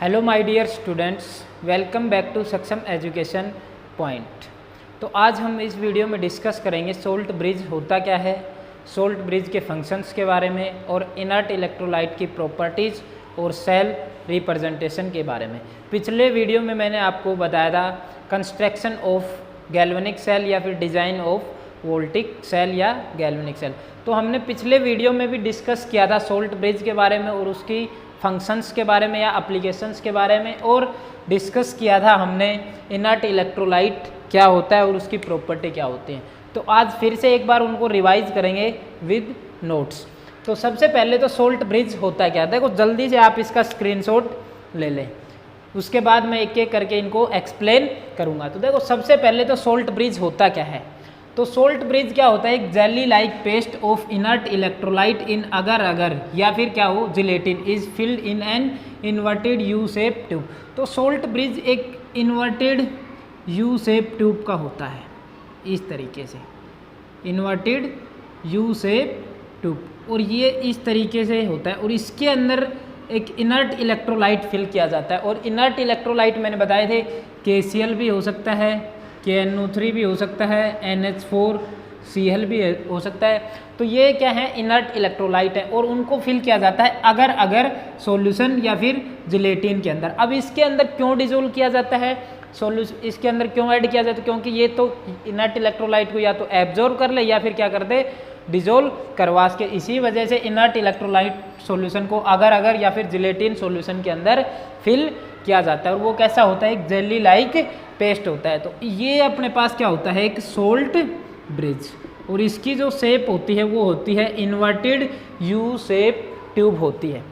Hello my dear students, welcome back to Saksham education point. तो आज हम इस वीडियो में डिस्कस करेंगे सोल्ट ब्रिज होता क्या है, सोल्ट ब्रिज के फंक्शंस के बारे में और इनर्ट इलेक्ट्रोलाइट की प्रॉपर्टीज़ और सेल रिप्रेजेंटेशन के बारे में। पिछले वीडियो में मैंने आपको बताया था कंस्ट्रक्शन ऑफ गैल्वेनिक सेल या फिर डिज़ाइन ऑफ वोल्टिक सेल या गैल्वेनिक सेल। तो हमने पिछले वीडियो में भी डिस्कस किया था सोल्ट ब्रिज के बारे में और उसकी फंक्शंस के बारे में या एप्लीकेशंस के बारे में, और डिस्कस किया था हमने इनर्ट इलेक्ट्रोलाइट क्या होता है और उसकी प्रॉपर्टी क्या होती है। तो आज फिर से एक बार उनको रिवाइज करेंगे विद नोट्स। तो सबसे पहले तो सोल्ट ब्रिज होता क्या है, देखो जल्दी से आप इसका स्क्रीनशॉट ले लें, उसके बाद मैं एक एक करके इनको एक्सप्लेन करूँगा। तो देखो सबसे पहले तो सोल्ट ब्रिज होता क्या है। तो सोल्ट ब्रिज क्या होता है, एक jelly like paste of inert electrolyte in agar agar या फिर क्या हो gelatin is filled in an inverted U shape tube. तो सोल्ट ब्रिज एक इन्वर्टेड यू शेप ट्यूब का होता है, इस तरीके से इन्वर्टेड यू शेप ट्यूब, और ये इस तरीके से होता है और इसके अंदर एक इनर्ट इलेक्ट्रोलाइट फिल किया जाता है। और इनर्ट इलेक्ट्रोलाइट मैंने बताए थे KCl भी हो सकता है, KNO3 भी हो सकता है, NH4Cl भी हो सकता है। तो ये क्या है, इनर्ट इलेक्ट्रोलाइट है और उनको फिल किया जाता है अगर अगर सॉल्यूशन या फिर जिलेटिन के अंदर। अब इसके अंदर क्यों डिजोल्व किया जाता है सॉल्यूशन, इसके अंदर क्यों ऐड किया जाता है, क्योंकि ये तो इनर्ट इलेक्ट्रोलाइट को या तो एब्जॉर्ब कर ले या फिर क्या करते डिजोल्व करवा के। इसी वजह से इनर्ट इलेक्ट्रोलाइट सॉल्यूशन को अगर अगर या फिर जिलेटिन सॉल्यूशन के अंदर फिल किया जाता है और वो कैसा होता है, एक जेली लाइक पेस्ट होता है। तो ये अपने पास क्या होता है, एक सोल्ट ब्रिज, और इसकी जो शेप होती है वो होती है इन्वर्टेड यू शेप ट्यूब होती है।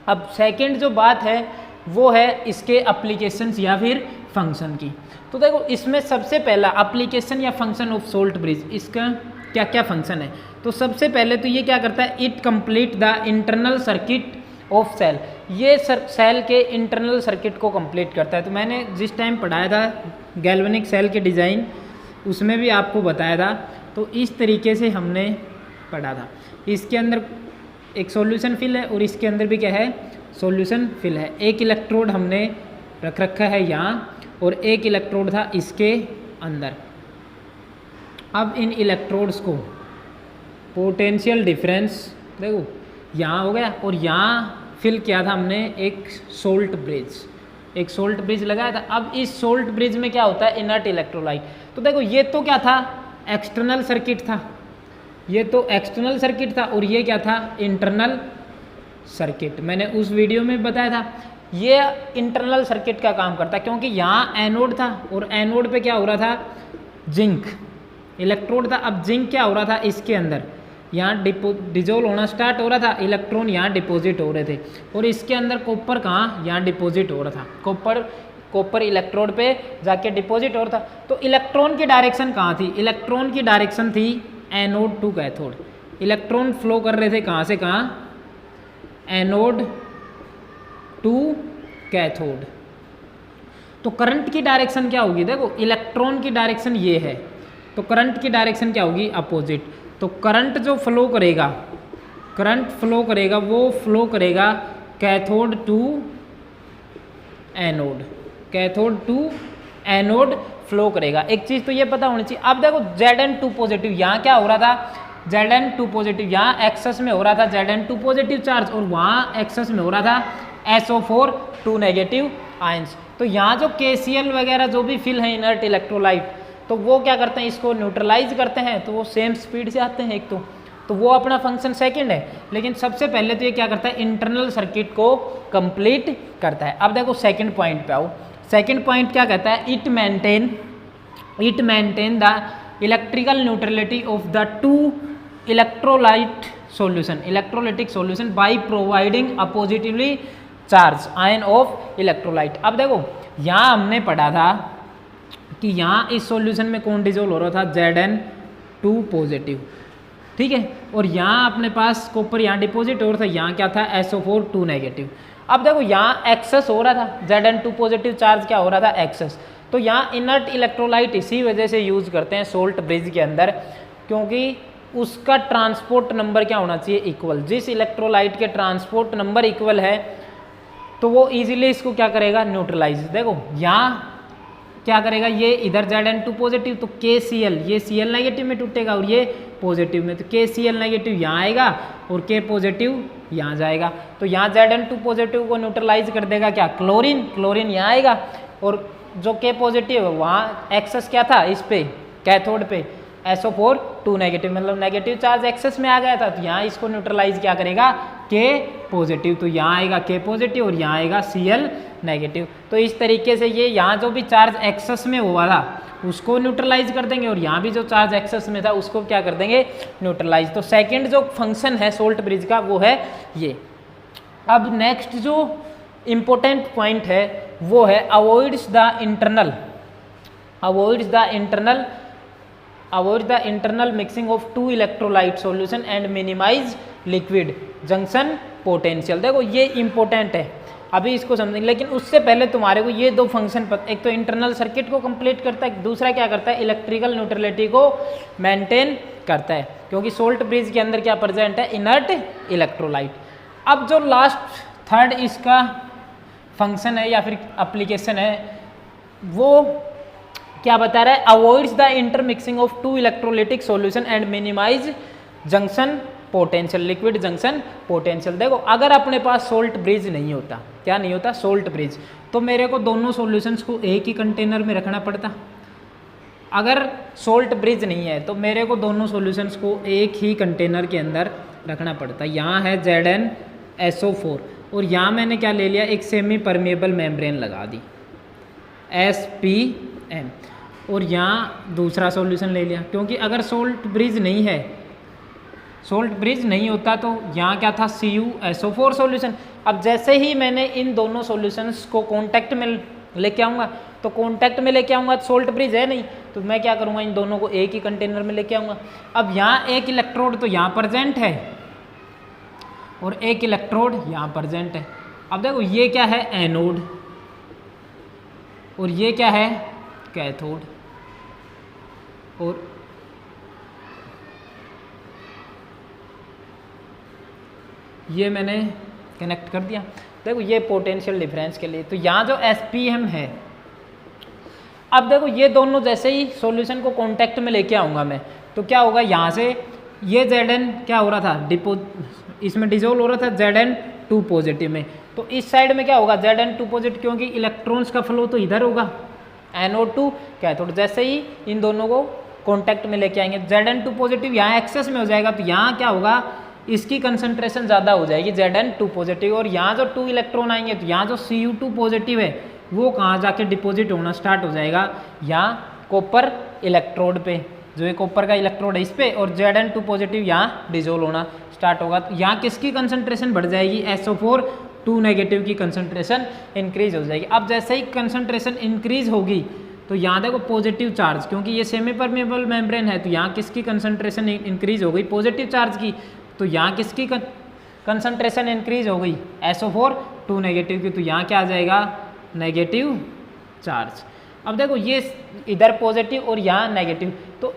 अब सेकंड जो बात है वो है इसके एप्लीकेशंस या फिर फंक्शन की। तो देखो इसमें सबसे पहला एप्लीकेशन या फंक्शन ऑफ सोल्ट ब्रिज, इसका क्या क्या फंक्शन है। तो सबसे पहले तो ये क्या करता है, it complete the internal circuit of cell, ये सेल के इंटरनल सर्किट को कंप्लीट करता है। तो मैंने जिस टाइम पढ़ाया था गैल्वेनिक सेल के डिज़ाइन, उसमें भी आपको बताया था। तो इस तरीके से हमने पढ़ा था, इसके अंदर एक सॉल्यूशन फिल है और इसके अंदर भी क्या है, सॉल्यूशन फिल है। एक इलेक्ट्रोड हमने रख रखा है यहाँ और एक इलेक्ट्रोड था इसके अंदर। अब इन इलेक्ट्रोड्स को पोटेंशियल डिफरेंस देखो यहाँ हो गया और यहाँ फिल किया था हमने एक सोल्ट ब्रिज, एक सोल्ट ब्रिज लगाया था। अब इस सोल्ट ब्रिज में क्या होता है, इनर्ट इलेक्ट्रोलाइट। तो देखो ये तो क्या था, एक्सटर्नल सर्किट था, ये तो एक्सटर्नल सर्किट था और ये क्या था, इंटरनल सर्किट। मैंने उस वीडियो में बताया था ये इंटरनल सर्किट का काम करता है, क्योंकि यहाँ एनोड था और एनोड पे क्या हो रहा था, जिंक इलेक्ट्रोड था। अब जिंक क्या हो रहा था, इसके अंदर यहाँ डिजोल्व होना स्टार्ट हो रहा था, इलेक्ट्रॉन यहाँ डिपॉजिट हो रहे थे, और इसके अंदर कॉपर कहाँ, यहाँ डिपॉजिट हो रहा था, कॉपर इलेक्ट्रोड पे जाके डिपॉजिट हो रहा था। तो इलेक्ट्रॉन की डायरेक्शन कहाँ थी, इलेक्ट्रॉन की डायरेक्शन थी anode to cathode. Electron flow कर रहे थे कहाँ से कहाँ, एनोड टू कैथोड। तो करंट की डायरेक्शन क्या होगी, देखो इलेक्ट्रॉन की डायरेक्शन ये है, तो करंट की डायरेक्शन क्या होगी, अपोजिट। तो करंट जो फ्लो करेगा, करंट फ्लो करेगा वो फ्लो करेगा cathode to anode, cathode to anode flow करेगा। एक चीज़ तो ये पता होनी चाहिए। अब देखो Zn2 पॉजिटिव, यहाँ क्या हो रहा था, Zn2 पॉजिटिव यहाँ एक्सेस में हो रहा था Zn2 पॉजिटिव चार्ज, और वहाँ एक्सेस में हो रहा था SO4 2 नेगेटिव आयंस। तो यहाँ जो KCl वगैरह जो भी फिल है इनर्ट इलेक्ट्रोलाइट, तो वो क्या करते हैं, इसको न्यूट्रलाइज करते हैं, तो वो सेम स्पीड से आते हैं एक तो वो अपना फंक्शन सेकंड है। लेकिन सबसे पहले तो ये क्या करता है, इंटरनल सर्किट को कंप्लीट करता है। अब देखो सेकंड पॉइंट पे आओ, सेकंड पॉइंट क्या कहता है, it maintain the electrical neutrality of the two electrolyte solution, electrolytic solution by providing a positively charge ion of electrolyte. अब देखो यहाँ हमने पढ़ा था कि यहाँ इस सॉल्यूशन में कौन डिजोल्व हो रहा था, Zn2 पॉजिटिव, ठीक है, और यहाँ अपने पास कॉपर यहाँ डिपॉजिट हो रहा था, यहाँ क्या था, SO4 2 नेगेटिव। अब देखो यहाँ एक्सेस हो रहा था, Zn2 पॉजिटिव चार्ज क्या हो रहा था, एक्सेस। तो यहाँ इनर्ट इलेक्ट्रोलाइट इसी वजह से यूज करते हैं सोल्ट ब्रिज के अंदर, क्योंकि उसका ट्रांसपोर्ट नंबर क्या होना चाहिए, इक्वल। जिस इलेक्ट्रोलाइट के ट्रांसपोर्ट नंबर इक्वल है तो वो इजीली इसको क्या करेगा, न्यूट्रलाइज। देखो यहाँ क्या करेगा, ये इधर Zn2 पॉजिटिव, तो KCl, ये Cl नेगेटिव में टूटेगा और ये पॉजिटिव में, तो KCl नेगेटिव यहाँ आएगा और K पॉजिटिव यहाँ जाएगा। तो यहाँ Zn2 पॉजिटिव को न्यूट्रलाइज कर देगा क्या, क्लोरीन, क्लोरीन यहाँ आएगा और जो K पॉजिटिव है वहाँ एक्सेस क्या था इस पे, कैथोड पे SO4 2 नेगेटिव, मतलब नेगेटिव चार्ज एक्सेस में आ गया था, तो यहाँ इसको न्यूट्रलाइज क्या करेगा, K पॉजिटिव, तो यहाँ आएगा K पॉजिटिव और यहाँ आएगा Cl नेगेटिव। तो इस तरीके से ये यहाँ जो भी चार्ज एक्सेस में हुआ था उसको न्यूट्रलाइज कर देंगे और यहाँ भी जो चार्ज एक्सेस में था उसको क्या कर देंगे, न्यूट्रलाइज। तो सेकंड जो फंक्शन है सोल्ट ब्रिज का वो है ये। अब नेक्स्ट जो इम्पोर्टेंट पॉइंट है वो है avoids the internal mixing of two electrolyte solution and minimise liquid junction potential. देखो ये इंपॉर्टेंट है, अभी इसको समझेंगे, लेकिन उससे पहले तुम्हारे को ये दो फंक्शन पता, एक तो इंटरनल सर्किट को कंप्लीट करता है, दूसरा क्या करता है, इलेक्ट्रिकल न्यूट्रलिटी को मेंटेन करता है, क्योंकि सोल्ट ब्रिज के अंदर क्या प्रेजेंट है, इनर्ट इलेक्ट्रोलाइट। अब जो लास्ट थर्ड इसका फंक्शन है या फिर एप्लीकेशन है वो क्या बता रहा है, avoids the intermixing of two electrolytic solution and minimise junction potential, liquid junction potential. देखो अगर अपने पास सोल्ट ब्रिज नहीं होता, क्या नहीं होता, सोल्ट ब्रिज, तो मेरे को दोनों सॉल्यूशंस को एक ही कंटेनर में रखना पड़ता। अगर सोल्ट ब्रिज नहीं है तो मेरे को दोनों सॉल्यूशंस को एक ही कंटेनर के अंदर रखना पड़ता। यहाँ है ZnSO4 और यहाँ मैंने क्या ले लिया, एक सेमी परमेबल मेम्ब्रेन लगा दी SPM, और यहाँ दूसरा सॉल्यूशन ले लिया, क्योंकि अगर सोल्ट ब्रिज नहीं होता तो यहाँ क्या था, CuSO4 सॉल्यूशन। अब जैसे ही मैंने इन दोनों सॉल्यूशंस को कांटेक्ट में लेके आऊँगा, तो कांटेक्ट में लेके आऊँगा तो सोल्ट ब्रिज है नहीं, तो मैं क्या करूँगा, इन दोनों को एक ही कंटेनर में लेके आऊँगा। अब यहाँ एक इलेक्ट्रोड तो यहाँ प्रेजेंट है और एक इलेक्ट्रोड यहाँ प्रेजेंट है। अब देखो ये क्या है, एनोड, और ये क्या है, कैथोड, और ये मैंने कनेक्ट कर दिया। देखो ये पोटेंशियल डिफरेंस के लिए, तो यहाँ जो SPM है, अब देखो ये दोनों जैसे ही सॉल्यूशन को कांटेक्ट में लेके आऊँगा मैं, तो क्या होगा, यहाँ से ये Zn क्या हो रहा था, इसमें डिजोल्व हो रहा था Zn2 पॉजिटिव में, तो इस साइड में क्या होगा, Zn2 पॉजिटिव, क्योंकि इलेक्ट्रॉन्स का फ्लो तो इधर होगा, NO2 कैथोड। जैसे ही इन दोनों को कांटेक्ट में लेके आएंगे, Zn2 पॉजिटिव यहाँ एक्सेस में हो जाएगा, तो यहाँ क्या होगा, इसकी कंसंट्रेशन ज़्यादा हो जाएगी Zn2 पॉजिटिव, और यहाँ जो 2 इलेक्ट्रॉन आएंगे तो यहाँ जो Cu2 पॉजिटिव है वो कहाँ जाके डिपॉजिट होना स्टार्ट हो जाएगा, यहाँ कॉपर इलेक्ट्रोड पे, जो ये कॉपर का इलेक्ट्रोड है इस पे, और Zn2 पॉजिटिव यहाँ डिजोल्व होना स्टार्ट होगा। तो यहाँ किसकी कंसंट्रेशन बढ़ जाएगी, SO4 2 नेगेटिव की कंसंट्रेशन इंक्रीज हो जाएगी। अब जैसे ही कंसंट्रेशन इंक्रीज होगी तो यहाँ देखो पॉजिटिव चार्ज, क्योंकि ये सेमी परमेबल मेम्ब्रेन है, तो यहाँ किसकी कंसंट्रेशन इंक्रीज हो गई, पॉजिटिव चार्ज की, तो यहाँ किसकी कंसंट्रेशन इंक्रीज हो गई, SO4 2 नेगेटिव की, तो यहाँ क्या आ जाएगा, नेगेटिव चार्ज। अब देखो ये इधर पॉजिटिव और यहाँ नेगेटिव, तो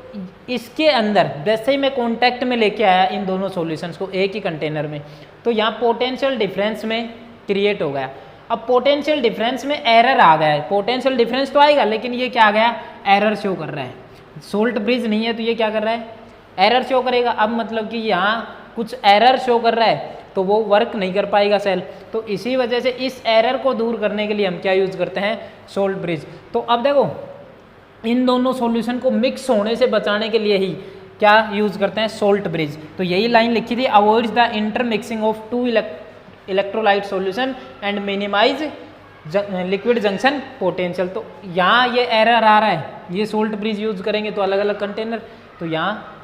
इसके अंदर जैसे ही मैं कांटेक्ट में लेके आया इन दोनों सॉल्यूशंस को एक ही कंटेनर में, तो यहाँ पोटेंशियल डिफरेंस में क्रिएट हो गया। अब पोटेंशियल डिफरेंस में एरर आ गया है, पोटेंशियल डिफरेंस तो आएगा लेकिन ये क्या आ गया, एरर शो कर रहा है। सोल्ट ब्रिज नहीं है तो ये क्या कर रहा है, एरर शो करेगा। अब मतलब कि यहाँ कुछ एरर शो कर रहा है तो वो वर्क नहीं कर पाएगा सेल, तो इसी वजह से इस एरर को दूर करने के लिए हम क्या यूज़ करते हैं, सोल्ट ब्रिज। तो अब देखो इन दोनों सॉल्यूशन को मिक्स होने से बचाने के लिए ही क्या यूज़ करते हैं, सोल्ट ब्रिज। तो यही लाइन लिखी थी, avoids the intermixing of two electrolyte solution and minimise liquid junction potential. तो यहाँ ये एरर आ रहा है, ये सोल्ट ब्रिज यूज़ करेंगे तो अलग अलग कंटेनर, तो यहाँ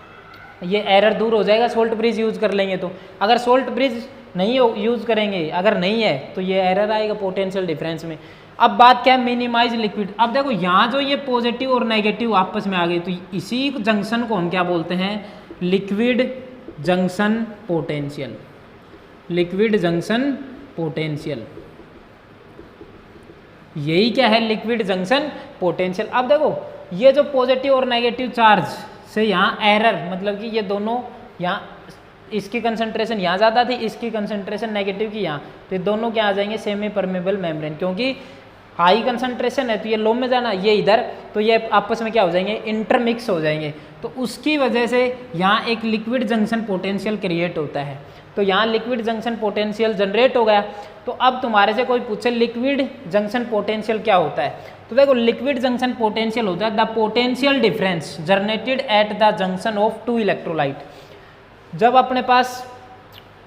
ये एरर दूर हो जाएगा, सोल्ट ब्रिज यूज़ कर लेंगे तो। अगर सोल्ट ब्रिज नहीं यूज़ करेंगे, अगर नहीं है तो ये एरर आएगा पोटेंशियल डिफरेंस में। अब बात क्या है, मिनिमाइज लिक्विड। अब देखो यहाँ जो ये पॉजिटिव और नेगेटिव आपस में आ गए, तो इसी जंक्शन को हम क्या बोलते हैं, liquid junction potential, liquid junction potential. यही क्या है, लिक्विड जंक्शन पोटेंशियल। अब देखो ये जो पॉजिटिव और नेगेटिव चार्ज से यहाँ एरर, मतलब कि ये दोनों यहाँ इसकी कंसंट्रेशन यहाँ ज़्यादा थी, इसकी कंसंट्रेशन नेगेटिव की यहाँ, तो ये दोनों क्या आ जाएंगे सेमी परमेबल मेम्ब्रेन, क्योंकि हाई कंसंट्रेशन है तो ये लो में जाना, ये इधर, तो ये आपस में क्या हो जाएंगे, इंटरमिक्स हो जाएंगे। तो उसकी वजह से यहाँ एक लिक्विड जंक्शन पोटेंशियल क्रिएट होता है। तो यहाँ लिक्विड जंक्शन पोटेंशियल जनरेट हो गया। तो अब तुम्हारे से कोई पूछे लिक्विड जंक्शन पोटेंशियल क्या होता है, तो देखो लिक्विड जंक्शन पोटेंशियल होता है the potential difference generated at the junction of two electrolyte. जब अपने पास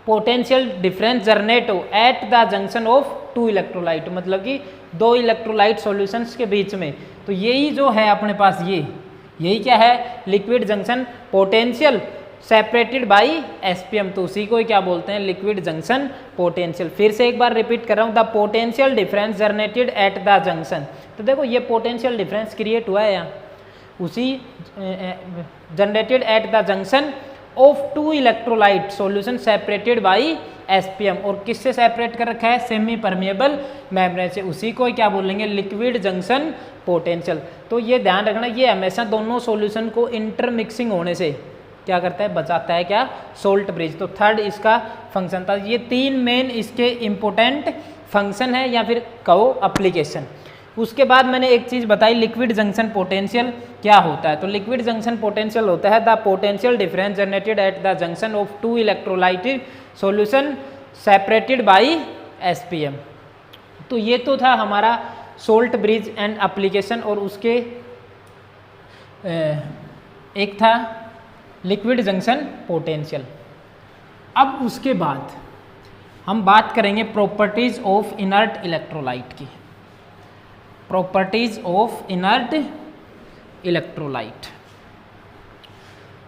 पोटेंशियल डिफरेंस जनरेट हो at the junction of two electrolyte, मतलब कि दो इलेक्ट्रोलाइट सॉल्यूशंस के बीच में, तो यही जो है अपने पास यही क्या है, liquid junction potential separated by SPM. तो उसी को क्या बोलते हैं, लिक्विड जंक्शन पोटेंशियल। फिर से एक बार रिपीट कर रहा हूँ, the potential difference generated at the junction. तो देखो ये पोटेंशियल डिफरेंस क्रिएट हुआ है यहाँ, उसी generated at the junction of two electrolyte solution separated by SPM. और किससे सेपरेट कर रखा है, सेमी परमेबल मेम्ब्रेन से, उसी को क्या बोलेंगे, लिक्विड जंक्शन पोटेंशियल। तो ये ध्यान रखना, ये हमेशा दोनों सॉल्यूशन को इंटरमिक्सिंग होने से क्या करता है, बचाता है क्या, सोल्ट ब्रिज। तो थर्ड इसका फंक्शन था। ये तीन मेन इसके इम्पोर्टेंट फंक्शन है या फिर कहो एप्लीकेशन। उसके बाद मैंने एक चीज़ बताई, लिक्विड जंक्शन पोटेंशियल क्या होता है। तो लिक्विड जंक्शन पोटेंशियल होता है the potential difference generated at the junction of two electrolyte solution separated by SPM. तो ये तो था हमारा सोल्ट ब्रिज एंड एप्लीकेशन, और उसके एक था लिक्विड जंक्शन पोटेंशियल। अब उसके बाद हम बात करेंगे प्रॉपर्टीज ऑफ इनर्ट इलेक्ट्रोलाइट की, प्रॉपर्टीज ऑफ इनर्ट इलेक्ट्रोलाइट।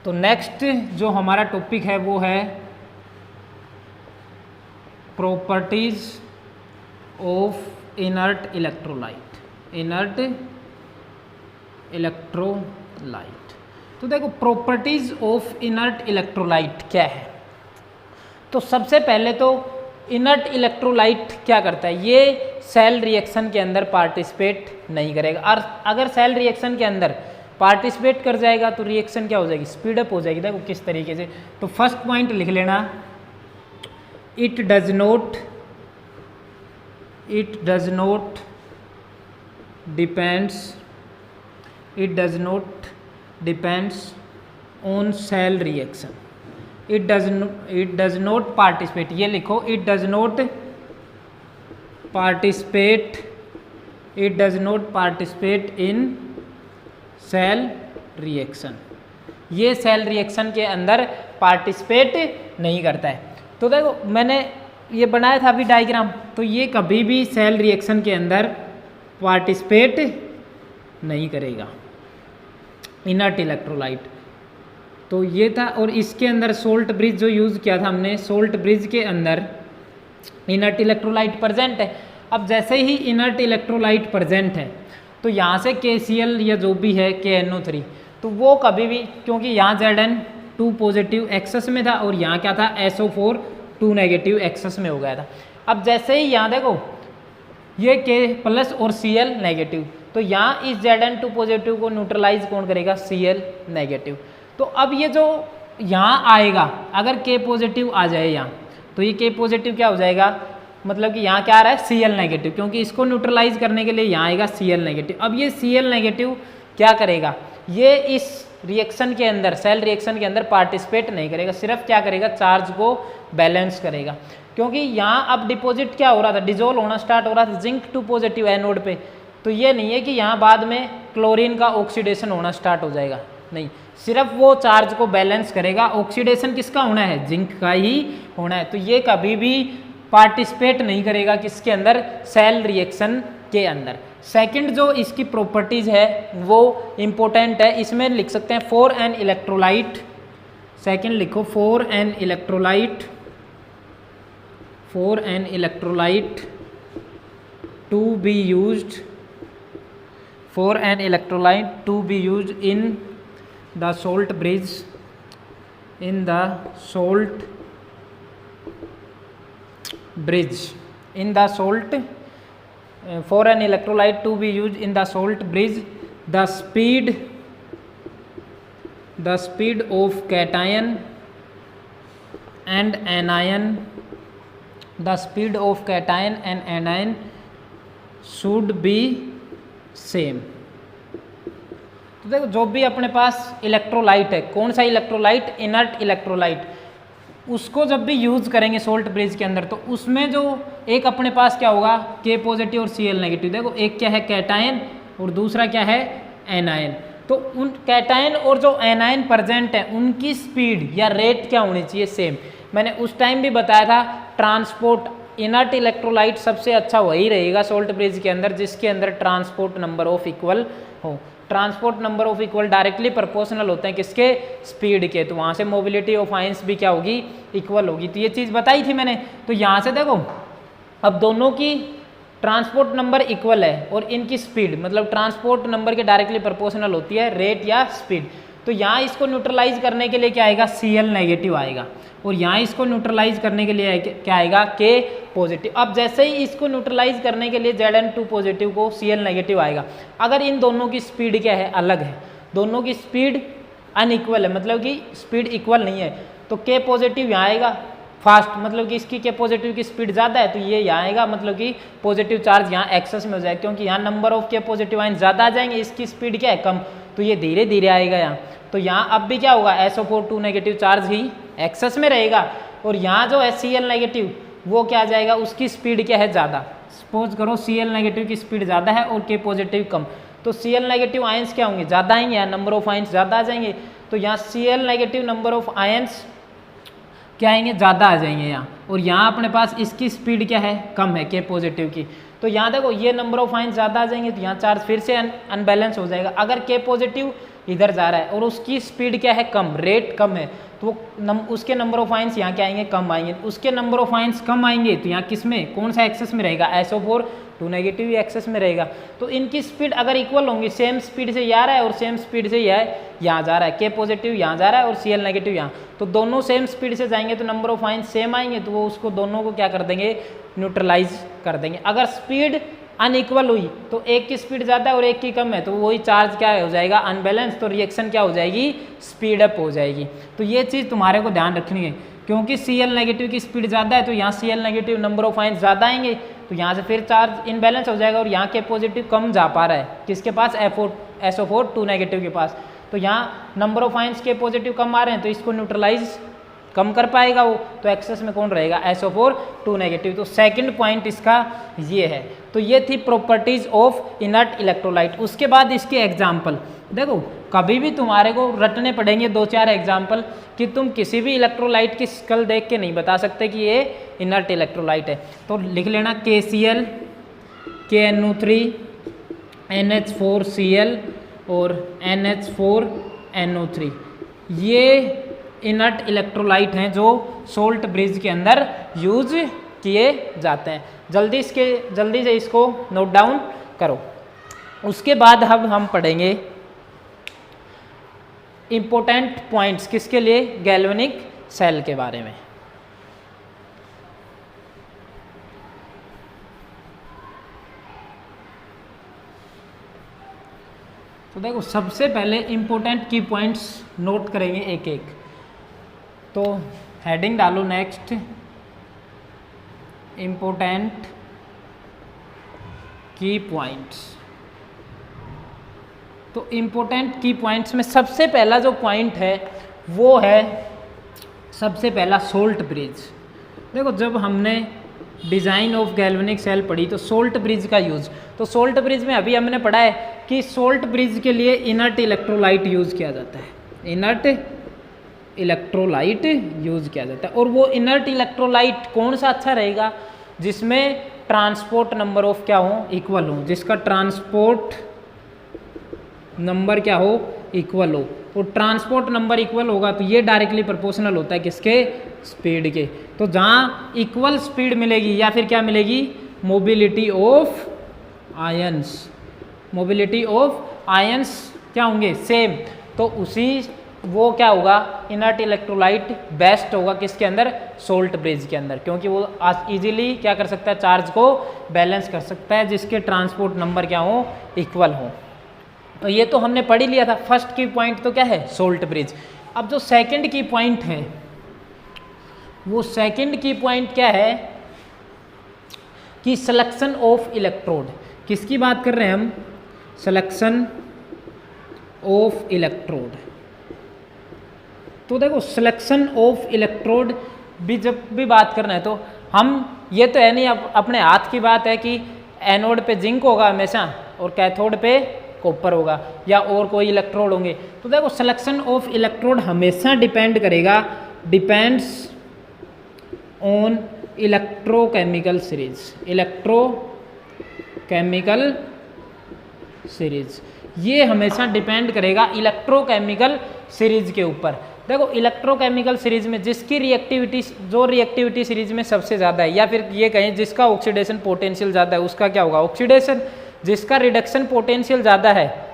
तो नेक्स्ट जो हमारा टॉपिक है वो है properties of inert electrolyte, inert electrolyte. तो देखो प्रॉपर्टीज ऑफ इनर्ट इलेक्ट्रोलाइट क्या है। तो सबसे पहले तो इनर्ट इलेक्ट्रोलाइट क्या करता है, ये सेल रिएक्शन के अंदर पार्टिसिपेट नहीं करेगा, और अगर सेल रिएक्शन के अंदर पार्टिसिपेट कर जाएगा तो रिएक्शन क्या हो जाएगी, स्पीड अप हो जाएगी। देखो किस तरीके से, तो फर्स्ट पॉइंट लिख लेना, it does not depends on cell reaction, it does not participate, ये लिखो, it does not participate in cell reaction, ये सेल रिएक्शन के अंदर पार्टिसिपेट नहीं करता है। तो देखो मैंने ये बनाया था अभी डायग्राम, तो ये कभी भी सेल रिएक्शन के अंदर पार्टिसिपेट नहीं करेगा इनर्ट इलेक्ट्रोलाइट। तो ये था, और इसके अंदर सोल्ट ब्रिज जो यूज़ किया था हमने, सोल्ट ब्रिज के अंदर इनर्ट इलेक्ट्रोलाइट प्रेजेंट है। अब जैसे ही इनर्ट इलेक्ट्रोलाइट प्रेजेंट है तो यहाँ से KCl या जो भी है KNO3, तो वो कभी भी, क्योंकि यहाँ Zn2 पॉजिटिव एक्सेस में था और यहाँ क्या था SO4 2 नेगेटिव एक्सेस में हो गया था। अब जैसे ही यहाँ देखो ये K प्लस और Cl नेगेटिव, तो यहाँ इस Zn2 पॉजिटिव को न्यूट्रलाइज कौन करेगा, Cl नेगेटिव। तो अब ये जो यहाँ आएगा, अगर K पॉजिटिव आ जाए यहाँ, तो ये K पॉजिटिव क्या हो जाएगा, मतलब कि यहाँ क्या आ रहा है, Cl नेगेटिव, क्योंकि इसको न्यूट्रलाइज करने के लिए यहाँ आएगा Cl नेगेटिव। अब ये Cl नेगेटिव क्या करेगा, ये इस रिएक्शन के अंदर, सेल रिएक्शन के अंदर पार्टिसिपेट नहीं करेगा, सिर्फ क्या करेगा, चार्ज को बैलेंस करेगा। क्योंकि यहाँ अब डिपॉजिट क्या हो रहा था, डिजोल्व होना स्टार्ट हो रहा था Zinc2 पॉजिटिव एनोड पे, तो ये नहीं है कि यहाँ बाद में क्लोरीन का ऑक्सीडेशन होना स्टार्ट हो जाएगा, नहीं, सिर्फ वो चार्ज को बैलेंस करेगा। ऑक्सीडेशन किसका होना है, जिंक का ही होना है। तो ये कभी भी पार्टिसिपेट नहीं करेगा किसके अंदर, सेल रिएक्शन के अंदर। सेकंड जो इसकी प्रॉपर्टीज है वो इम्पोर्टेंट है, इसमें लिख सकते हैं फॉर एन इलेक्ट्रोलाइट, सेकंड लिखो for an electrolyte to be used, for an electrolyte to be used in the salt bridge, in the salt bridge, in the salt, for an electrolyte to be used in the salt bridge, the speed of cation and anion, the speed of cation and anion should be same। तो देखो जो भी अपने पास electrolyte है, कौन सा electrolyte, inert electrolyte, उसको जब भी यूज़ करेंगे सोल्ट ब्रिज के अंदर, तो उसमें जो एक अपने पास क्या होगा, के पॉजिटिव और Cl नेगेटिव। देखो एक क्या है कैटायन और दूसरा क्या है एनायन। तो उन कैटायन और जो एनायन प्रेजेंट है उनकी स्पीड या रेट क्या होनी चाहिए, सेम। मैंने उस टाइम भी बताया था ट्रांसपोर्ट इनर्ट इलेक्ट्रोलाइट सबसे अच्छा वही रहेगा सोल्ट ब्रिज के अंदर जिसके अंदर ट्रांसपोर्ट नंबर ऑफ इक्वल हो। Transport number of equal directly proportional होते हैं किसके, स्पीड के, तो वहाँ से मोबिलिटी ऑफ आयंस भी क्या होगी, इक्वल होगी। तो ये चीज़ बताई थी मैंने। तो यहाँ से देखो अब दोनों की ट्रांसपोर्ट नंबर इक्वल है और इनकी स्पीड मतलब ट्रांसपोर्ट नंबर के डायरेक्टली प्रोपोर्शनल होती है रेट या स्पीड। तो यहाँ इसको न्यूट्रलाइज करने के लिए क्या आएगा, Cl नेगेटिव आएगा और यहाँ इसको न्यूट्रलाइज करने के लिए क्या आएगा, K पॉजिटिव। अब जैसे ही इसको न्यूट्रलाइज करने के लिए Zn2 पॉजिटिव को Cl नेगेटिव आएगा। अगर इन दोनों की स्पीड क्या है, अलग है, दोनों की स्पीड अनइक्वल है, मतलब कि स्पीड इक्वल नहीं है, तो K पॉजिटिव यहाँ आएगा फास्ट, मतलब कि इसकी K पॉजिटिव की स्पीड ज़्यादा है तो ये यहाँ आएगा, मतलब कि पॉजिटिव चार्ज यहाँ एक्सेस में हो जाएगा क्योंकि यहाँ number of K positive ion ज़्यादा आ जाएंगे, इसकी स्पीड क्या है, कम, तो ये धीरे धीरे आएगा यहाँ। तो यहाँ अब भी क्या होगा, SO4 2 नेगेटिव चार्ज ही एक्सेस में रहेगा और यहाँ जो है Cl नेगेटिव वो क्या आ जाएगा, उसकी स्पीड क्या है, ज़्यादा। सपोज करो Cl नेगेटिव की स्पीड ज़्यादा है और K पॉजिटिव कम, तो Cl नेगेटिव आयंस क्या होंगे, ज़्यादा आएंगे, यहाँ नंबर ऑफ आयंस ज़्यादा आ जाएंगे। तो यहाँ Cl negative number of ions क्या आएंगे, ज़्यादा आ जाएंगे यहाँ, और यहाँ अपने पास इसकी स्पीड क्या है, कम है K पॉजिटिव की। तो यहाँ देखो ये नंबर ऑफ आयंस ज़्यादा आ जाएंगे तो यहाँ चार्ज फिर से अनबैलेंस हो जाएगा। अगर K पॉजिटिव इधर जा रहा है और उसकी स्पीड क्या है, कम, रेट कम है, तो उसके नंबर ऑफ आयंस यहाँ क्या आएंगे, कम आएंगे। उसके नंबर ऑफ आयंस कम आएंगे तो यहाँ किस में, कौन सा एक्सेस में रहेगा, SO4 2 नेगेटिव ही एक्सेस में रहेगा। तो इनकी स्पीड अगर इक्वल होंगी, सेम स्पीड से ये आ रहा है और सेम स्पीड से यह है यहाँ जा रहा है, K पॉजिटिव यहाँ जा रहा है और Cl नेगेटिव यहाँ, तो दोनों सेम स्पीड से जाएंगे तो नंबर ऑफ आयंस सेम आएंगे, तो वो उसको दोनों को क्या कर देंगे, न्यूट्रलाइज कर देंगे। अगर स्पीड अनइक्वल हुई तो एक की स्पीड ज़्यादा है और एक की कम है तो वही चार्ज क्या हो जाएगा, अनबैलेंस, तो रिएक्शन क्या हो जाएगी, स्पीड अप हो जाएगी। तो ये चीज़ तुम्हारे को ध्यान रखनी है क्योंकि Cl नेगेटिव की स्पीड ज़्यादा है तो यहाँ Cl negative number of ions ज़्यादा आएंगे तो यहाँ से फिर चार्ज इनबैलेंस हो जाएगा और यहाँ K पॉजिटिव कम जा पा रहा है किसके पास, SO4 2 नेगेटिव के पास, तो यहाँ number of ions K positive कम आ रहे हैं तो इसको न्यूट्रलाइज कम कर पाएगा वो, तो एक्सेस में कौन रहेगा, SO4 2 नेगेटिव। तो सेकंड पॉइंट इसका ये है। तो ये थी प्रॉपर्टीज ऑफ इनर्ट इलेक्ट्रोलाइट। उसके बाद इसके एग्जाम्पल देखो, कभी भी तुम्हारे को रटने पड़ेंगे 2-4 एग्जाम्पल कि तुम किसी भी इलेक्ट्रोलाइट की स्कल देख के नहीं बता सकते कि ये इनर्ट इलेक्ट्रोलाइट है। तो लिख लेना KCl, KNO3, NH4Cl और NH4NO3, ये इनर्ट इलेक्ट्रोलाइट हैं जो सोल्ट ब्रिज के अंदर यूज किए जाते हैं। जल्दी से इसको नोट डाउन करो। उसके बाद अब हम पढ़ेंगे इम्पोर्टेंट पॉइंट्स किसके लिए, गैल्वेनिक सेल के बारे में। तो देखो सबसे पहले इम्पोर्टेंट की पॉइंट्स नोट करेंगे एक एक। तो हेडिंग डालो नेक्स्ट, इम्पोर्टेंट की पॉइंट्स। तो इम्पोर्टेंट की पॉइंट्स में सबसे पहला जो पॉइंट है वो है सबसे पहला सोल्ट ब्रिज। देखो जब हमने डिज़ाइन ऑफ गैल्वेनिक सेल पढ़ी तो सोल्ट ब्रिज का यूज़, तो सोल्ट ब्रिज में अभी हमने पढ़ा है कि सोल्ट ब्रिज के लिए इनर्ट इलेक्ट्रोलाइट यूज़ किया जाता है, इनर्ट इलेक्ट्रोलाइट यूज़ किया जाता है। और वो इनर्ट इलेक्ट्रोलाइट कौन सा अच्छा रहेगा, जिसमें ट्रांसपोर्ट नंबर ऑफ क्या हो, इक्वल हो, जिसका ट्रांसपोर्ट नंबर क्या हो, इक्वल हो। और ट्रांसपोर्ट नंबर इक्वल होगा तो ये डायरेक्टली प्रोपोर्शनल होता है किसके, स्पीड के। तो जहाँ इक्वल स्पीड मिलेगी या फिर क्या मिलेगी, mobility of ions, mobility of ions क्या होंगे, सेम, तो उसी वो क्या होगा, इनर्ट इलेक्ट्रोलाइट बेस्ट होगा किसके अंदर, सोल्ट ब्रिज के अंदर, क्योंकि वो इजीली क्या कर सकता है, चार्ज को बैलेंस कर सकता है जिसके ट्रांसपोर्ट नंबर क्या हो, इक्वल हो। तो ये तो हमने पढ़ ही लिया था। फर्स्ट की पॉइंट तो क्या है, सोल्ट ब्रिज। अब जो सेकंड की पॉइंट है वो सेकंड की पॉइंट क्या है कि सिलेक्शन ऑफ इलेक्ट्रोड। किसकी बात कर रहे हैं हम? Selection of electrode. तो देखो सिलेक्शन ऑफ इलेक्ट्रोड भी जब भी बात करना है तो हम ये तो है नहीं अपने हाथ की बात है कि एनोड पे जिंक होगा हमेशा और कैथोड पे कॉपर होगा या और कोई इलेक्ट्रोड होंगे। तो देखो सिलेक्शन ऑफ इलेक्ट्रोड हमेशा डिपेंड करेगा, depends on electrochemical series. Electrochemical series ये हमेशा डिपेंड करेगा इलेक्ट्रोकेमिकल सीरीज के ऊपर। देखो इलेक्ट्रोकेमिकल सीरीज में जिसकी रिएक्टिविटी, जो रिएक्टिविटी सीरीज में सबसे ज़्यादा है, या फिर ये कहें जिसका ऑक्सीडेशन पोटेंशियल ज़्यादा है उसका क्या होगा? ऑक्सीडेशन। जिसका रिडक्शन पोटेंशियल ज़्यादा है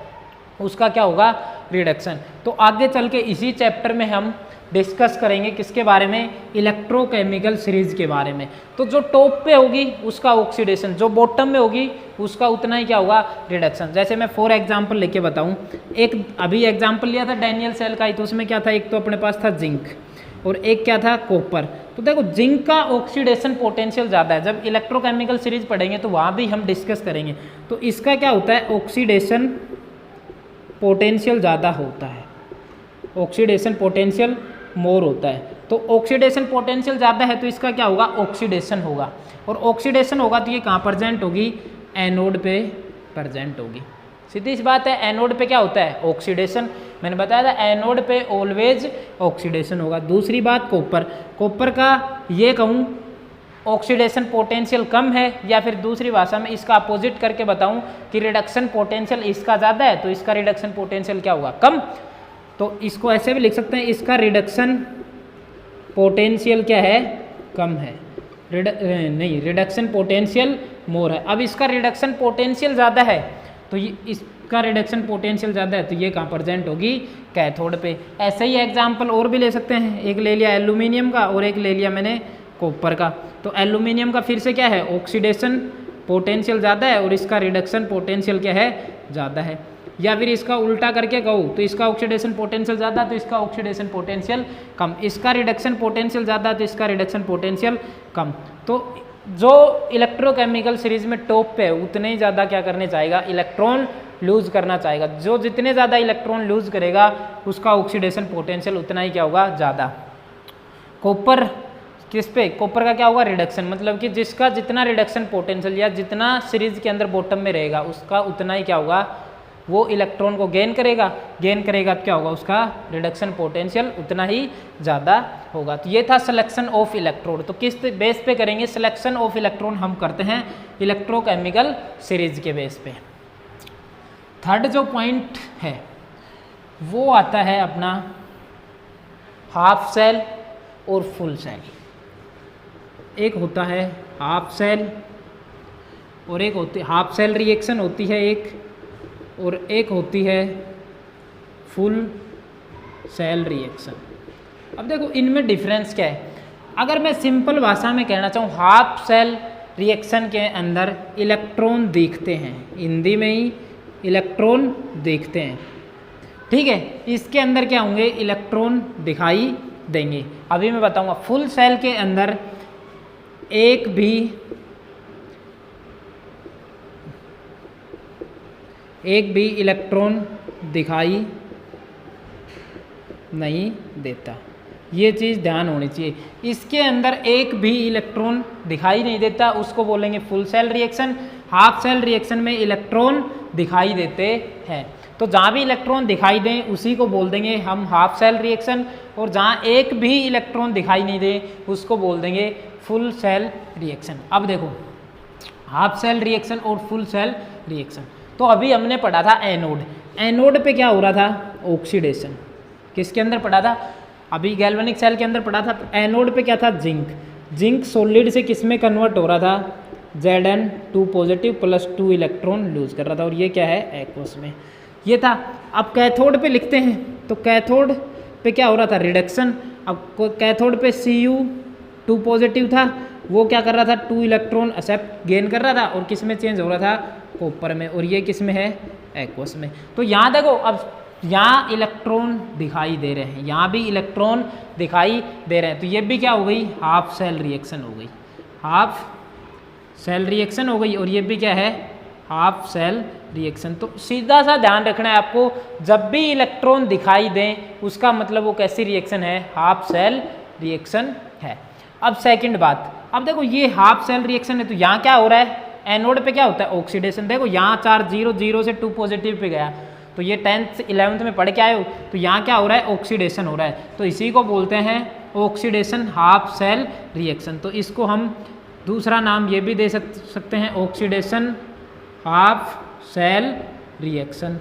उसका क्या होगा? रिडक्शन। तो आगे चल के इसी चैप्टर में हम डिस्कस करेंगे किसके बारे में? इलेक्ट्रोकेमिकल सीरीज के बारे में। तो जो टॉप पे होगी उसका ऑक्सीडेशन, जो बॉटम में होगी उसका उतना ही क्या होगा? रिडक्शन। जैसे मैं फॉर एग्जांपल लेके बताऊं, एक अभी एग्जांपल लिया था डैनियल सेल का ही, तो उसमें क्या था? एक तो अपने पास था जिंक और एक क्या था? कॉपर। तो देखो जिंक का ऑक्सीडेशन पोटेंशियल ज़्यादा है। जब इलेक्ट्रोकेमिकल सीरीज पढ़ेंगे तो वहाँ भी हम डिस्कस करेंगे। तो इसका क्या होता है? ऑक्सीडेशन पोटेंशियल ज़्यादा होता है, ऑक्सीडेशन पोटेंशियल मोर होता है। तो ऑक्सीडेशन पोटेंशियल ज़्यादा है तो इसका क्या होगा? ऑक्सीडेशन होगा। और ऑक्सीडेशन होगा तो ये कहाँ प्रेजेंट होगी? एनोड पे प्रेजेंट होगी। सीधी सी बात है, एनोड पे क्या होता है? ऑक्सीडेशन। मैंने बताया था एनोड पे ऑलवेज ऑक्सीडेशन होगा। दूसरी बात कॉपर, कॉपर का ये कहूँ ऑक्सीडेशन पोटेंशियल कम है, या फिर दूसरी भाषा में इसका अपोजिट करके बताऊँ कि रिडक्शन पोटेंशियल इसका ज़्यादा है तो इसका रिडक्शन पोटेंशियल क्या होगा? कम। तो इसको ऐसे भी लिख सकते हैं, इसका रिडक्शन पोटेंशियल क्या है? कम है। रिडक्शन पोटेंशियल मोर है। अब इसका रिडक्शन पोटेंशियल ज़्यादा है तो ये इसका रिडक्शन पोटेंशियल ज़्यादा है तो ये कहाँ प्रेजेंट होगी? कैथोड पे। ऐसे ही एग्जाम्पल और भी ले सकते हैं, एक ले लिया एल्यूमिनियम का और एक ले लिया मैंने कॉपर का। तो एल्यूमिनियम का फिर से क्या है? ऑक्सीडेशन पोटेंशियल ज़्यादा है और इसका रिडक्शन पोटेंशियल क्या है? ज़्यादा है। या फिर इसका उल्टा करके कहूँ तो इसका ऑक्सीडेशन पोटेंशियल ज़्यादा तो इसका ऑक्सीडेशन पोटेंशियल कम, इसका रिडक्शन पोटेंशियल ज़्यादा तो इसका रिडक्शन पोटेंशियल कम। तो जो इलेक्ट्रोकेमिकल सीरीज में टॉप पे है उतने ही ज़्यादा क्या करने चाहेगा? इलेक्ट्रॉन लूज करना चाहेगा। जो जितने ज़्यादा इलेक्ट्रॉन लूज करेगा उसका ऑक्सीडेशन पोटेंशियल उतना ही क्या होगा? ज़्यादा। कॉपर किस पे? कॉपर का क्या होगा? रिडक्शन। मतलब कि जिसका जितना रिडक्शन पोटेंशियल या जितना सीरीज के अंदर बॉटम में रहेगा उसका उतना ही क्या होगा? वो इलेक्ट्रॉन को गेन करेगा तो क्या होगा? उसका रिडक्शन पोटेंशियल उतना ही ज़्यादा होगा। तो ये था सिलेक्शन ऑफ इलेक्ट्रोड। तो किस बेस पे करेंगे? सिलेक्शन ऑफ इलेक्ट्रॉन हम करते हैं इलेक्ट्रोकेमिकल सीरीज के बेस पे। थर्ड जो पॉइंट है वो आता है अपना हाफ सेल और फुल सेल। एक होता है हाफ सेल और एक होती हाफ सेल रिएक्शन होती है एक, और एक होती है फुल सेल रिएक्शन। अब देखो इनमें डिफरेंस क्या है? अगर मैं सिंपल भाषा में कहना चाहूँ, हाफ सेल रिएक्शन के अंदर इलेक्ट्रॉन दिखते हैं, हिंदी में ही इलेक्ट्रॉन दिखते हैं, ठीक है। इसके अंदर क्या होंगे? इलेक्ट्रॉन दिखाई देंगे। अभी मैं बताऊंगा। फुल सेल के अंदर एक भी इलेक्ट्रॉन दिखाई नहीं देता। ये चीज़ ध्यान होनी चाहिए। इसके अंदर एक भी इलेक्ट्रॉन दिखाई नहीं देता, उसको बोलेंगे full cell reaction. Half cell reaction में इलेक्ट्रॉन दिखाई देते हैं। तो जहाँ भी इलेक्ट्रॉन दिखाई दें उसी को बोल देंगे हम हाफ सेल रिएक्शन, और जहाँ एक भी इलेक्ट्रॉन दिखाई नहीं दे उसको बोल देंगे फुल सेल रिएक्शन। अब देखो हाफ सेल रिएक्शन और फुल सेल रिएक्शन। तो अभी हमने पढ़ा था एनोड। एनोड पे क्या हो रहा था? ऑक्सीडेशन। किसके अंदर पढ़ा था? अभी गैल्वेनिक सेल के अंदर पढ़ा था। तो एनोड पे क्या था? जिंक। जिंक सॉलिड से किस में कन्वर्ट हो रहा था? Zn2 positive plus 2 electron lose कर रहा था, और ये क्या है? एक्वस में। ये था। अब कैथोड पे लिखते हैं तो कैथोड पे क्या हो रहा था? रिडक्शन। अब कैथोड पे Cu2 पॉजिटिव था, वो क्या कर रहा था? 2 इलेक्ट्रॉन एक्सेप्ट गेन कर रहा था, और किस में चेंज हो रहा था? कॉपर में। और ये किस में है? एक्वस में। तो यहाँ देखो अब यहाँ इलेक्ट्रॉन दिखाई दे रहे हैं, यहाँ भी इलेक्ट्रॉन दिखाई दे रहे हैं, तो ये भी क्या हो गई, हाफ सेल रिएक्शन हो गई, हाफ सेल रिएक्शन हो गई। और ये भी क्या है, हाफ सेल रिएक्शन। तो सीधा सा ध्यान रखना है आपको, जब भी इलेक्ट्रॉन दिखाई दें उसका मतलब वो कैसी रिएक्शन है, हाफ सेल रिएक्शन है। अब सेकंड बात, अब देखो ये हाफ सेल रिएक्शन है, तो यहाँ क्या हो रहा है, एनोड पे क्या होता है, ऑक्सीडेशन। देखो यहाँ चार्ज 0 0 से 2 पॉजिटिव पे गया, तो ये 10th 11th में पढ़ के आए हो, तो यहाँ क्या हो रहा है, ऑक्सीडेशन हो रहा है, तो इसी को बोलते हैं ऑक्सीडेशन हाफ सेल रिएक्शन। तो इसको हम दूसरा नाम ये भी दे सकते हैं, ऑक्सीडेशन हाफ सेल रिएक्शन।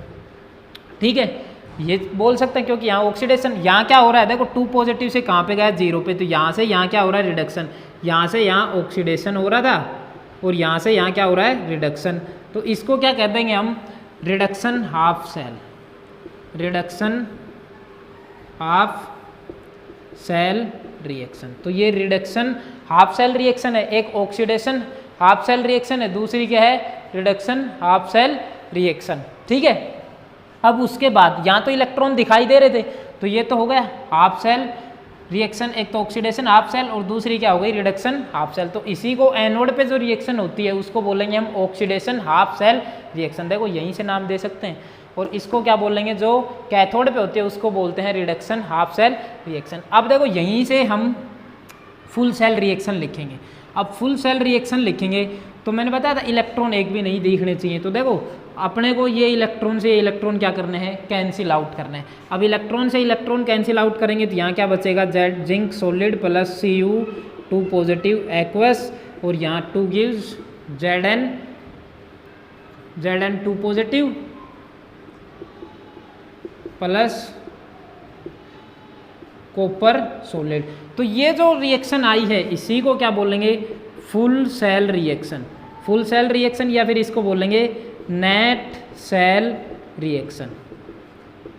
ठीक है, ये बोल सकते हैं, क्योंकि यहाँ ऑक्सीडेशन, यहाँ क्या हो रहा है, देखो 2 पॉजिटिव से कहाँ पे गया, 0 पे, तो यहाँ से यहाँ क्या हो रहा है, रिडक्शन। यहाँ से यहाँ ऑक्सीडेशन हो रहा था और यहाँ से यहाँ क्या हो रहा है, रिडक्शन। तो इसको क्या कह देंगे हम, reduction half cell, reduction half cell reaction. तो ये रिडक्शन हाफ सेल रिएक्शन है, एक ऑक्सीडेशन हाफ सेल रिएक्शन है, दूसरी क्या है, रिडक्शन हाफ सेल रिएक्शन। ठीक है, अब उसके बाद यहाँ तो इलेक्ट्रॉन दिखाई दे रहे थे, तो ये तो हो गया हाफ सेल रिएक्शन, एक तो ऑक्सीडेशन हाफ सेल और दूसरी क्या हो गई, रिडक्शन हाफ सेल। तो इसी को एनोड पे जो रिएक्शन होती है उसको बोलेंगे हम ऑक्सीडेशन हाफ सेल रिएक्शन। देखो यहीं से नाम दे सकते हैं। और इसको क्या बोलेंगे, जो कैथोड पे होती है उसको बोलते हैं रिडक्शन हाफ सेल रिएक्शन। अब देखो यहीं से हम फुल सेल रिएक्शन लिखेंगे। अब फुल सेल रिएक्शन लिखेंगे तो मैंने बताया था इलेक्ट्रॉन एक भी नहीं दिखने चाहिए, तो देखो अपने को ये इलेक्ट्रॉन से इलेक्ट्रॉन क्या करने हैं, कैंसिल आउट करना है। अब इलेक्ट्रॉन से इलेक्ट्रॉन कैंसिल आउट करेंगे तो यहाँ क्या बचेगा, Z zinc solid plus Cu2 positive aqueous, और यहाँ 2 gives Zn2 positive plus copper solid. तो ये जो रिएक्शन आई है इसी को क्या बोलेंगे, full cell reaction. Full cell reaction या फिर इसको बोलेंगे नेट सेल रिएक्शन।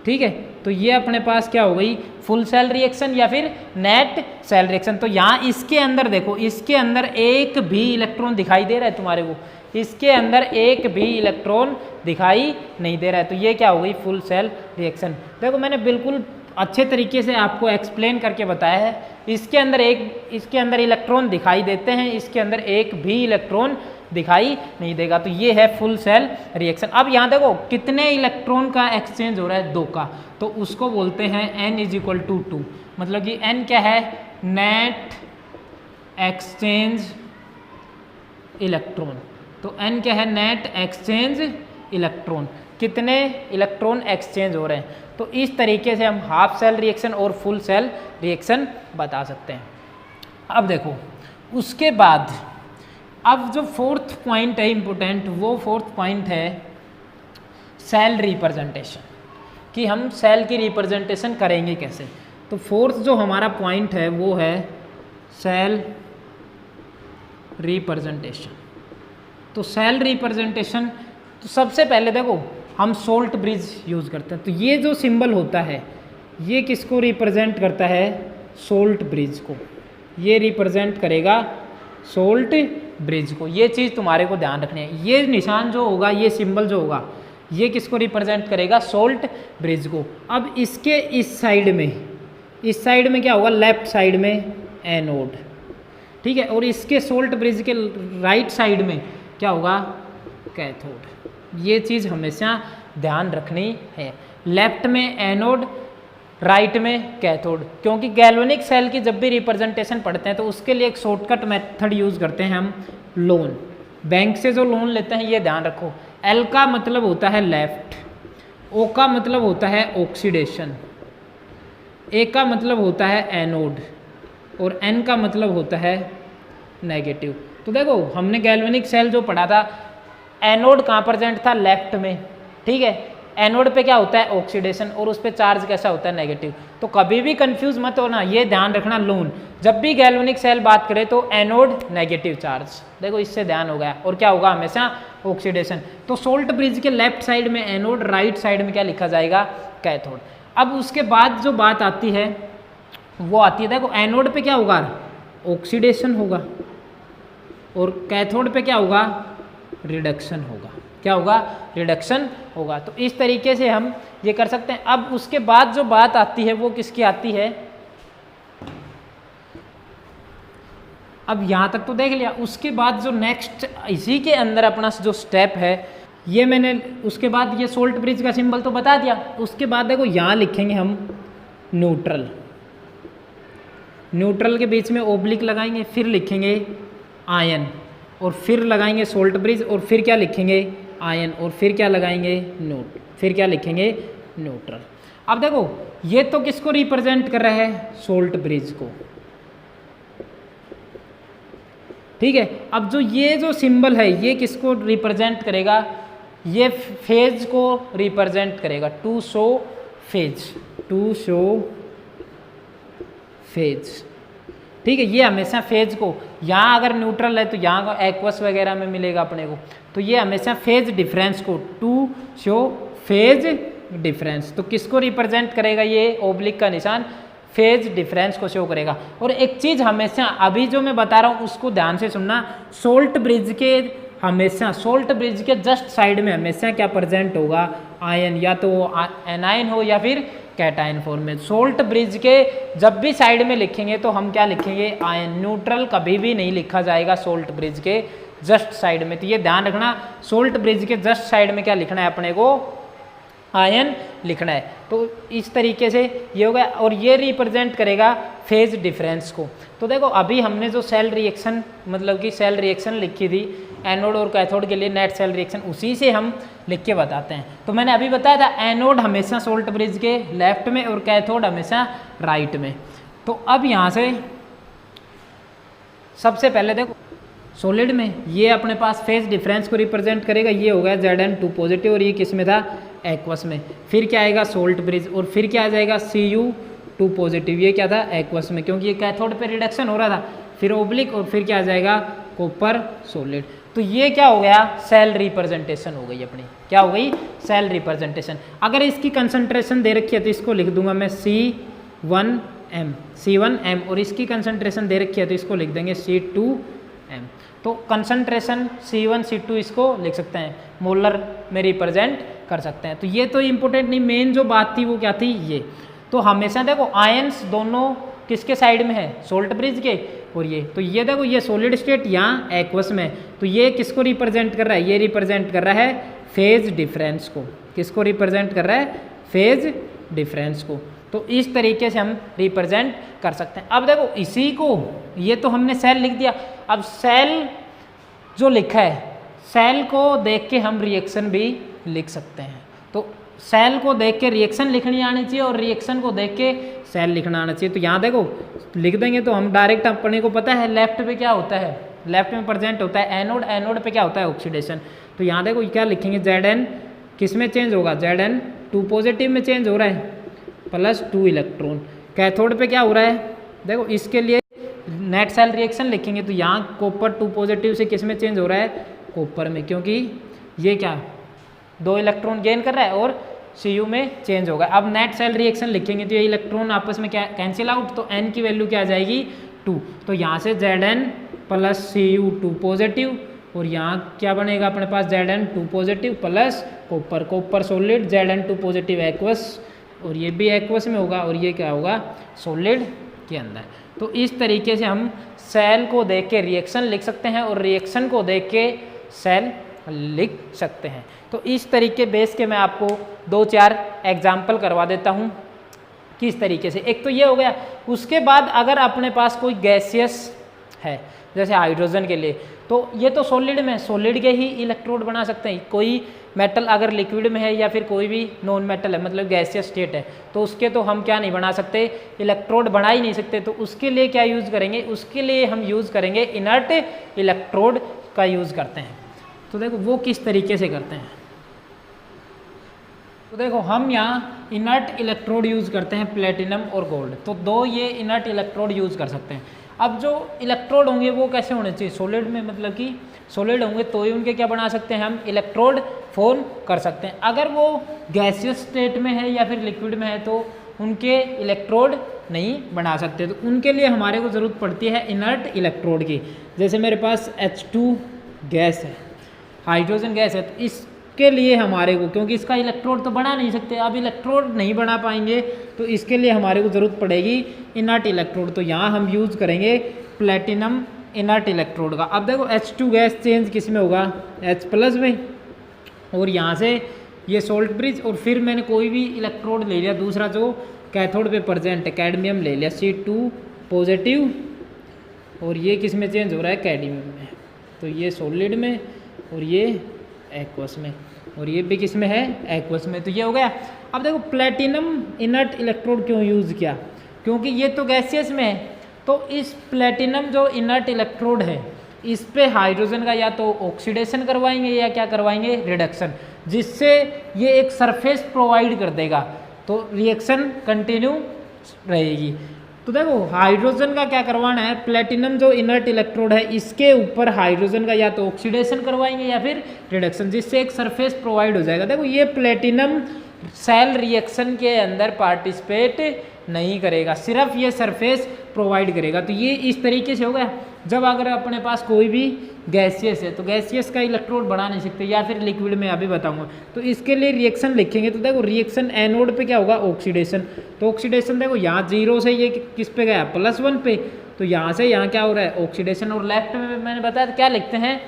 ठीक है, तो ये अपने पास क्या हो गई, फुल सेल रिएक्शन या फिर नेट सेल रिएक्शन। तो यहाँ इसके अंदर देखो, इसके अंदर एक भी इलेक्ट्रॉन दिखाई दे रहा है तुम्हारे को, इसके अंदर एक भी इलेक्ट्रॉन दिखाई नहीं दे रहा है, तो ये क्या हो गई, फुल सेल रिएक्शन। देखो मैंने बिल्कुल अच्छे तरीके से आपको एक्सप्लेन करके बताया है। इसके अंदर इलेक्ट्रॉन दिखाई देते हैं, इसके अंदर एक भी इलेक्ट्रॉन दिखाई नहीं देगा, तो ये है फुल सेल रिएक्शन। अब यहाँ देखो कितने इलेक्ट्रॉन का एक्सचेंज हो रहा है, 2 का, तो उसको बोलते हैं n = 2, मतलब कि n क्या है, नेट एक्सचेंज इलेक्ट्रॉन। तो n क्या है, नेट एक्सचेंज इलेक्ट्रॉन, कितने इलेक्ट्रॉन एक्सचेंज हो रहे हैं। तो इस तरीके से हम हाफ सेल रिएक्शन और फुल सेल रिएक्शन बता सकते हैं। अब देखो उसके बाद अब जो 4th पॉइंट है इम्पोर्टेंट, वो 4th पॉइंट है सेल रिप्रेजेंटेशन, कि हम सेल की रिप्रेजेंटेशन करेंगे कैसे। तो 4th जो हमारा पॉइंट है वो है सेल रिप्रेजेंटेशन। तो सेल रिप्रेजेंटेशन, तो सबसे पहले देखो हम सोल्ट ब्रिज यूज़ करते हैं, तो ये जो सिंबल होता है ये किसको रिप्रेजेंट करता है, सोल्ट ब्रिज को, ये रिप्रेजेंट करेगा सोल्ट ब्रिज को। ये चीज़ तुम्हारे को ध्यान रखनी है, ये निशान जो होगा, ये सिंबल जो होगा, ये किसको रिप्रेजेंट करेगा, सोल्ट ब्रिज को। अब इसके इस साइड में क्या होगा, लेफ्ट साइड में एनोड, ठीक है, और इसके सोल्ट ब्रिज के राइट साइड में क्या होगा, कैथोड। ये चीज़ हमेशा ध्यान रखनी है, लेफ्ट में एनोड, राइट में कैथोड। क्योंकि गैल्वेनिक सेल की जब भी रिप्रेजेंटेशन पढ़ते हैं तो उसके लिए एक शॉर्टकट मेथड यूज़ करते हैं हम, लोन। बैंक से जो लोन लेते हैं ये ध्यान रखो, एल का मतलब होता है लेफ्ट, ओ का मतलब होता है ऑक्सीडेशन, ए का मतलब होता है एनोड, और एन का मतलब होता है नेगेटिव। तो देखो हमने गैल्वेनिक सेल जो पढ़ा था, एनोड कहाँ प्रेजेंट था, लेफ्ट में, ठीक है। एनोड पे क्या होता है, ऑक्सीडेशन, और उस पर चार्ज कैसा होता है, नेगेटिव। तो कभी भी कंफ्यूज मत होना, ये ध्यान रखना, लोन जब भी गैल्वेनिक सेल बात करे तो एनोड नेगेटिव चार्ज, देखो इससे ध्यान हो गया। और क्या होगा, हमेशा ऑक्सीडेशन। तो सोल्ट ब्रिज के लेफ्ट साइड में एनोड, राइट साइड में क्या लिखा जाएगा, कैथोड। अब उसके बाद जो बात आती है वो आती है, देखो एनोड पे क्या होगा, ऑक्सीडेशन होगा, और कैथोड पे क्या होगा, रिडक्शन होगा। क्या होगा, रिडक्शन होगा। तो इस तरीके से हम ये कर सकते हैं। अब उसके बाद जो बात आती है वो किसकी आती है, अब यहाँ तक तो देख लिया, उसके बाद जो नेक्स्ट इसी के अंदर अपना जो स्टेप है ये मैंने, उसके बाद ये सोल्ट ब्रिज का सिंबल तो बता दिया। उसके बाद देखो यहाँ लिखेंगे हम न्यूट्रल, न्यूट्रल के बीच में ओब्लिक लगाएंगे, फिर लिखेंगे आयन, और फिर लगाएंगे सोल्ट ब्रिज, और फिर क्या लिखेंगे आयन, और फिर क्या लगाएंगे नोट, फिर क्या लिखेंगे न्यूट्रल। अब देखो ये तो किसको रिप्रेजेंट कर रहा है, सोल्ट ब्रिज को, ठीक है। अब जो ये जो सिंबल है ये किसको रिप्रेजेंट करेगा, ये फेज को रिप्रेजेंट करेगा, to show phase, to show phase, ठीक है। ये हमेशा फेज को, यहाँ अगर न्यूट्रल है तो यहाँ एक्वस वगैरह में मिलेगा अपने को, तो ये हमेशा फेज डिफरेंस को, टू शो फेज डिफरेंस, तो किसको रिप्रेजेंट करेगा, ये ओब्लिक का निशान फेज डिफरेंस को शो करेगा। और एक चीज़ हमेशा अभी जो मैं बता रहा हूँ उसको ध्यान से सुनना, सोल्ट ब्रिज के हमेशा, सोल्ट ब्रिज के जस्ट साइड में हमेशा क्या प्रेजेंट होगा, आयन, या तो एनायन हो या फिर कैटायन फॉर्म में। सोल्ट ब्रिज के जब भी साइड में लिखेंगे तो हम क्या लिखेंगे, आयन। न्यूट्रल कभी भी नहीं लिखा जाएगा सोल्ट ब्रिज के जस्ट साइड में, तो ये ध्यान रखना, सोल्ट ब्रिज के जस्ट साइड में क्या लिखना है अपने को, आयन लिखना है। तो इस तरीके से ये होगा, और ये रिप्रेजेंट करेगा फेज डिफरेंस को। तो देखो अभी हमने जो सेल रिएक्शन, मतलब कि सेल रिएक्शन लिखी थी एनोड और कैथोड के लिए, नेट सेल रिएक्शन, उसी से हम लिख के बताते हैं। तो मैंने अभी बताया था एनोड हमेशा सोल्ट ब्रिज के लेफ्ट में और कैथोड हमेशा राइट में। तो अब यहाँ से सबसे पहले देखो सॉलिड में ये अपने पास फेज डिफरेंस को रिप्रेजेंट करेगा, ये हो गया Zn2 पॉजिटिव, और ये किस में था, एक्वस में। फिर क्या आएगा सोल्ट ब्रिज, और फिर क्या आ जाएगा Cu2 पॉजिटिव, ये क्या था, एक्वस में, क्योंकि ये कैथोड पे रिडक्शन हो रहा था। फिर ओब्लिक, और फिर क्या आ जाएगा कॉपर सॉलिड। तो ये क्या हो गया, सेल रिप्रेजेंटेशन हो गई अपनी, क्या हो गई, सेल रिप्रेजेंटेशन। अगर इसकी कंसंट्रेशन दे रखी है तो इसको लिख दूंगा मैं C1m, और इसकी कंसंट्रेशन दे रखी है तो इसको लिख देंगे C2m। तो कंसंट्रेशन C1 C2 इसको लिख सकते हैं, मोलर में रिप्रेजेंट कर सकते हैं। तो ये तो इम्पोर्टेंट नहीं, मेन जो बात थी वो क्या थी, ये तो हमेशा देखो आयंस दोनों किसके साइड में है, सोल्ट ब्रिज के, और ये तो ये देखो ये सॉलिड स्टेट यहाँ एक्वस में, तो ये किसको रिप्रेजेंट कर रहा है, ये रिप्रेजेंट कर रहा है फेज डिफरेंस को, किसको रिप्रेजेंट कर रहा है, फेज डिफरेंस को। तो इस तरीके से हम रिप्रेजेंट कर सकते हैं। अब देखो इसी को, ये तो हमने सेल लिख दिया, अब सेल जो लिखा है, सेल को देख के हम रिएक्शन भी लिख सकते हैं। तो सेल को देख के रिएक्शन लिखनी आनी चाहिए, और रिएक्शन को देख के सेल लिखना आना चाहिए। तो यहाँ देखो लिख देंगे तो हम डायरेक्ट, अपने को पता है लेफ्ट पे क्या होता है, लेफ्ट में प्रेजेंट होता है एनोड, एनोड पे क्या होता है ऑक्सीडेशन। तो यहाँ देखो क्या लिखेंगे, Zn किस में चेंज होगा, Zn2 पॉजिटिव में चेंज हो रहा है, +2 इलेक्ट्रॉन। कैथोड पे क्या हो रहा है, देखो इसके लिए नेट सेल रिएक्शन लिखेंगे तो यहाँ कॉपर 2 पॉजिटिव से किस में चेंज हो रहा है, कॉपर में, क्योंकि ये क्या 2 इलेक्ट्रॉन गेन कर रहा है और Cu में चेंज होगा। अब नेट सेल रिएक्शन लिखेंगे तो ये इलेक्ट्रॉन आपस में क्या कैंसिल आउट, तो n की वैल्यू क्या आ जाएगी 2। तो यहाँ से Zn + Cu2 पॉजिटिव, और यहाँ क्या बनेगा अपने पास Zn2 positive plus copper, copper solid, Zn2 positive aqueous, और ये भी एक्वस में होगा, और ये क्या होगा सॉलिड के अंदर। तो इस तरीके से हम सेल को देख के रिएक्शन लिख सकते हैं, और रिएक्शन को देख के सेल लिख सकते हैं। तो इस तरीके बेस के मैं आपको 2-4 एग्जाम्पल करवा देता हूँ किस तरीके से। एक तो ये हो गया, उसके बाद अगर अपने पास कोई गैसियस है जैसे हाइड्रोजन के लिए, तो ये तो सॉलिड में, सॉलिड के ही इलेक्ट्रोड बना सकते हैं। कोई मेटल अगर लिक्विड में है या फिर कोई भी नॉन मेटल है, मतलब गैसियस स्टेट है, तो उसके तो हम क्या नहीं बना सकते, इलेक्ट्रोड बना ही नहीं सकते। तो उसके लिए क्या यूज़ करेंगे, उसके लिए हम यूज़ करेंगे इनर्ट इलेक्ट्रोड का यूज़ करते हैं। तो देखो वो किस तरीके से करते हैं, तो देखो हम यहाँ इनर्ट इलेक्ट्रोड यूज़ करते हैं, प्लेटिनम और गोल्ड। तो 2 ये इनर्ट इलेक्ट्रोड यूज़ कर सकते हैं। अब जो इलेक्ट्रोड होंगे वो कैसे होने चाहिए, सॉलिड में, मतलब कि सॉलिड होंगे तो ही उनके क्या बना सकते हैं हम, इलेक्ट्रोड फॉर्म कर सकते हैं। अगर वो गैसियस स्टेट में है या फिर लिक्विड में है तो उनके इलेक्ट्रोड नहीं बना सकते। तो उनके लिए हमारे को ज़रूरत पड़ती है इनर्ट इलेक्ट्रोड की। जैसे मेरे पास H2 गैस है, हाइड्रोजन गैस है, तो इस उसके लिए हमारे को, क्योंकि इसका इलेक्ट्रोड तो बना नहीं सकते, अब इलेक्ट्रोड नहीं बना पाएंगे तो इसके लिए हमारे को ज़रूरत पड़ेगी इनर्ट इलेक्ट्रोड। तो यहाँ हम यूज़ करेंगे प्लेटिनम इनर्ट इलेक्ट्रोड का। अब देखो H2 गैस चेंज किस में होगा, H+ में, और यहाँ से ये सोल्ट ब्रिज, और फिर मैंने कोई भी इलेक्ट्रोड ले लिया दूसरा जो कैथोड पे प्रेजेंट है, कैडमियम ले लिया C2+, और ये किस में चेंज हो रहा है, कैडमियम में। तो ये सॉलिड में और ये एक्वस में, और ये भी किस में है, एक्वस में। तो ये हो गया। अब देखो प्लेटिनम इनर्ट इलेक्ट्रोड क्यों यूज़ किया, क्योंकि ये तो गैसियस में है, तो इस प्लेटिनम जो इनर्ट इलेक्ट्रोड है इस पे हाइड्रोजन का या तो ऑक्सीडेशन करवाएंगे या क्या करवाएंगे, रिडक्शन, जिससे ये एक सरफेस प्रोवाइड कर देगा, तो रिएक्शन कंटिन्यू रहेगी। तो देखो हाइड्रोजन का क्या करवाना है, प्लेटिनम जो इनर्ट इलेक्ट्रोड है इसके ऊपर हाइड्रोजन का या तो ऑक्सीडेशन करवाएंगे या फिर रिडक्शन, जिससे एक सरफेस प्रोवाइड हो जाएगा। देखो ये प्लेटिनम सेल रिएक्शन के अंदर पार्टिसिपेट नहीं करेगा, सिर्फ ये सरफेस प्रोवाइड करेगा। तो ये इस तरीके से हो गया। जब अगर अपने पास कोई भी गैसियस है तो गैसियस का इलेक्ट्रोड बढ़ा नहीं सकते, या फिर लिक्विड में अभी बताऊंगा। तो इसके लिए रिएक्शन लिखेंगे, तो देखो रिएक्शन एनोड पे क्या होगा, ऑक्सीडेशन। तो ऑक्सीडेशन देखो यहाँ 0 से ये किस पे गया, +1 पे, तो यहाँ से यहाँ क्या हो रहा है, ऑक्सीडेशन। और लेफ्ट में मैंने बताया क्या लिखते हैं,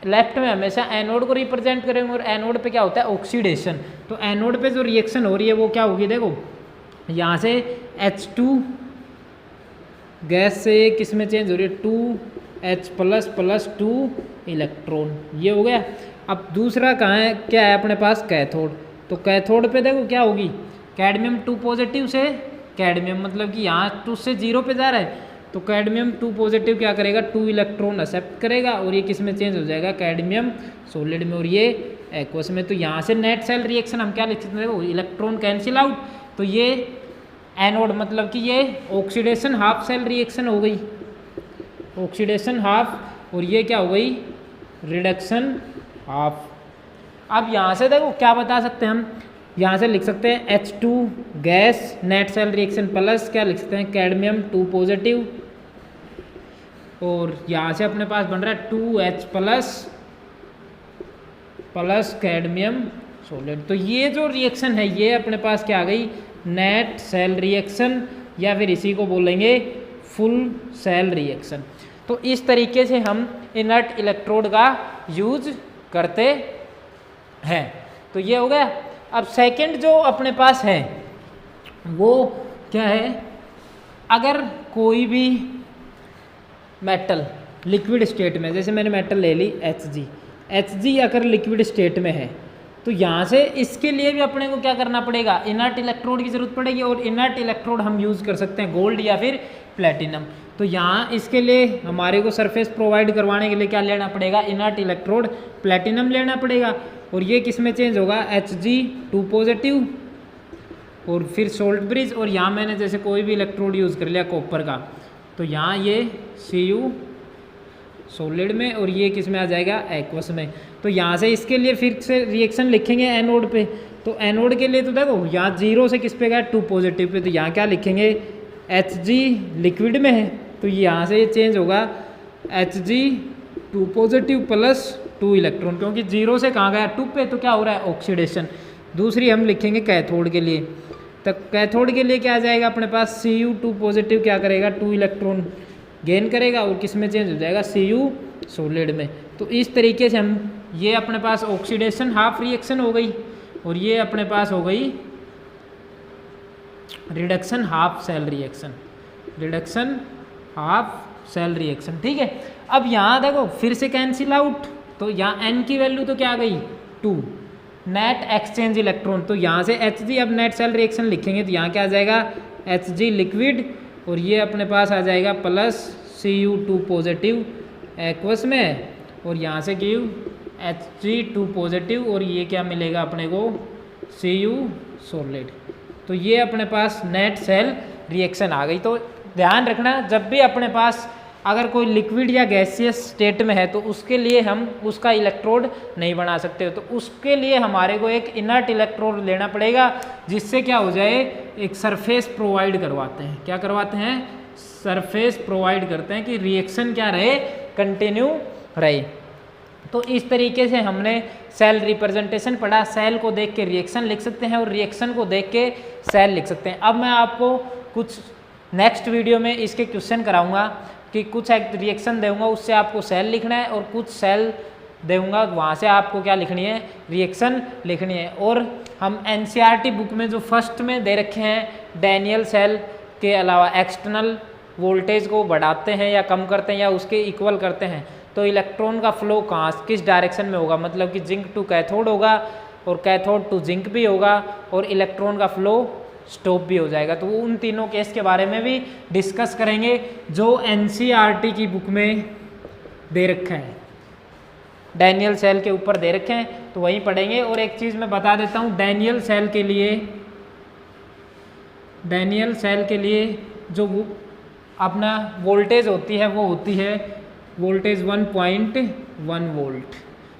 लेफ्ट में हमेशा एनोड को रिप्रेजेंट करेंगे, और एनोड पे क्या होता है, ऑक्सीडेशन। तो एनोड पे जो रिएक्शन हो रही है वो क्या होगी, देखो यहाँ से H2 गैस से किस में चेंज हो रही है, 2H+ + 2 इलेक्ट्रॉन, ये हो गया। अब दूसरा कहाँ है, क्या है अपने पास, कैथोड। तो कैथोड पे देखो क्या होगी, कैडमियम 2+ से कैडमियम, मतलब कि यहाँ 2 से 0 पे जा रहा है, तो कैडमियम 2+ क्या करेगा, 2 इलेक्ट्रॉन एक्सेप्ट करेगा, और ये किस में चेंज हो जाएगा, कैडमियम सॉलिड में, और ये एक्वस में। तो यहाँ से नेट सेल रिएक्शन हम क्या लिख सकते हैं, देखो इलेक्ट्रॉन कैंसिल आउट, तो ये एनोड, मतलब कि ये ऑक्सीडेशन हाफ सेल रिएक्शन हो गई, ऑक्सीडेशन हाफ, और ये क्या हो गई, रिडक्शन हाफ। अब यहाँ से देखो क्या बता सकते हैं हम, यहाँ से लिख सकते हैं H2 gas net cell reaction plus क्या लिख सकते हैं, कैडमियम 2+, और यहाँ से अपने पास बन रहा है 2H+ कैडमियम सॉलिड। तो ये जो रिएक्शन है ये अपने पास क्या आ गई, नेट सेल रिएक्शन, या फिर इसी को बोलेंगे फुल सेल रिएक्शन। तो इस तरीके से हम इनर्ट इलेक्ट्रोड का यूज करते हैं। तो ये हो गया। अब सेकंड जो अपने पास है वो क्या है, अगर कोई भी मेटल लिक्विड स्टेट में, जैसे मैंने मेटल ले ली Hg अगर लिक्विड स्टेट में है, तो यहाँ से इसके लिए भी अपने को क्या करना पड़ेगा, इनर्ट इलेक्ट्रोड की ज़रूरत पड़ेगी, और इनर्ट इलेक्ट्रोड हम यूज़ कर सकते हैं गोल्ड या फिर प्लेटिनम। तो यहाँ इसके लिए हमारे को सरफेस प्रोवाइड करवाने के लिए क्या लेना पड़ेगा, इनर्ट इलेक्ट्रोड प्लेटिनम लेना पड़ेगा, और ये किस में चेंज होगा, Hg2+, और फिर सोल्ट ब्रिज, और यहाँ मैंने जैसे कोई भी इलेक्ट्रोड यूज़ कर लिया कॉपर का, तो यहाँ ये Cu सॉलिड में, और ये किस में आ जाएगा, एक्वस में। तो यहाँ से इसके लिए फिर से रिएक्शन लिखेंगे एनोड पे। तो एनोड के लिए तो देखो यहाँ 0 से किस पे गया, 2+ पे, तो यहाँ क्या लिखेंगे, Hg लिक्विड में है, तो यहाँ से ये चेंज होगा Hg2+ + 2 इलेक्ट्रॉन, क्योंकि 0 से कहाँ गया, 2 पे, तो क्या हो रहा है, ऑक्सीडेशन। दूसरी हम लिखेंगे कैथोड के लिए, तो कैथोड के लिए क्या आ जाएगा अपने पास, Cu2+ क्या करेगा, 2 इलेक्ट्रॉन गेन करेगा, और किस में चेंज हो जाएगा, Cu सॉलिड में। तो इस तरीके से हम, ये अपने पास ऑक्सीडेशन हाफ रिएक्शन हो गई, और ये अपने पास हो गई reduction half cell reaction, reduction half cell reaction. ठीक है। अब यहाँ देखो फिर से कैंसिल आउट, तो यहाँ n की वैल्यू तो क्या आ गई, 2, नेट एक्सचेंज इलेक्ट्रॉन। तो यहाँ से Hg, अब नेट सेल रिएक्शन लिखेंगे तो यहाँ क्या आ जाएगा, Hg लिक्विड, और ये अपने पास आ जाएगा प्लस Cu2+ एक्वस में, और यहाँ से गिव Hg2+, और ये क्या मिलेगा अपने को, Cu सॉलिड। तो ये अपने पास नेट सेल रिएक्शन आ गई। तो ध्यान रखना, जब भी अपने पास अगर कोई लिक्विड या गैसियस स्टेट में है तो उसके लिए हम उसका इलेक्ट्रोड नहीं बना सकते, तो उसके लिए हमारे को एक इनर्ट इलेक्ट्रोड लेना पड़ेगा, जिससे क्या हो जाए, एक सरफेस प्रोवाइड करवाते हैं। क्या करवाते हैं, सरफेस प्रोवाइड करते हैं कि रिएक्शन क्या रहे, कंटिन्यू रहे। तो इस तरीके से हमने सेल रिप्रेजेंटेशन पढ़ा। सेल को देख के रिएक्शन लिख सकते हैं और रिएक्शन को देख के सेल लिख सकते हैं। अब मैं आपको कुछ नेक्स्ट वीडियो में इसके क्वेश्चन कराऊंगा कि कुछ एक रिएक्शन दूंगा, उससे आपको सेल लिखना है, और कुछ सेल दूंगा वहाँ से आपको क्या लिखनी है, रिएक्शन लिखनी है। और हम एनसीईआरटी बुक में जो फर्स्ट में दे रखे हैं डैनियल सेल के अलावा एक्सटर्नल वोल्टेज को बढ़ाते हैं या कम करते हैं या उसके इक्वल करते हैं, तो इलेक्ट्रॉन का फ्लो कहाँ किस डायरेक्शन में होगा, मतलब कि जिंक टू कैथोड होगा और कैथोड टू जिंक भी होगा, और इलेक्ट्रॉन का फ्लो स्टॉप भी हो जाएगा। तो उन तीनों केस के बारे में भी डिस्कस करेंगे जो एनसीईआरटी की बुक में दे रखे हैं, डैनियल सेल के ऊपर दे रखे हैं, तो वही पढ़ेंगे। और एक चीज़ मैं बता देता हूँ, डैनियल सेल के लिए जो अपना वोल्टेज होती है वो होती है वोल्टेज 1.1 वोल्ट,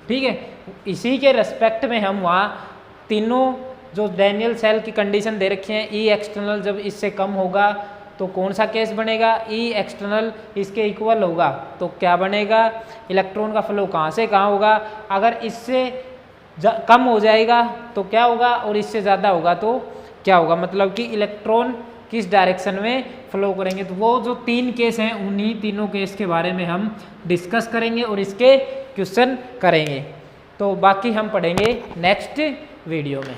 ठीक है। इसी के रेस्पेक्ट में हम वहाँ तीनों जो डैनियल सेल की कंडीशन दे रखी हैं, ई एक्सटर्नल जब इससे कम होगा तो कौन सा केस बनेगा, ई एक्सटर्नल इसके इक्वल होगा तो क्या बनेगा, इलेक्ट्रॉन का फ्लो कहाँ से कहाँ होगा, अगर इससे कम हो जाएगा तो क्या होगा और इससे ज़्यादा होगा तो क्या होगा, मतलब कि इलेक्ट्रॉन किस डायरेक्शन में फ्लो करेंगे। तो वो जो 3 केस हैं उन्हीं तीनों केस के बारे में हम डिस्कस करेंगे और इसके क्वेश्चन करेंगे। तो बाकी हम पढ़ेंगे नेक्स्ट वीडियो में।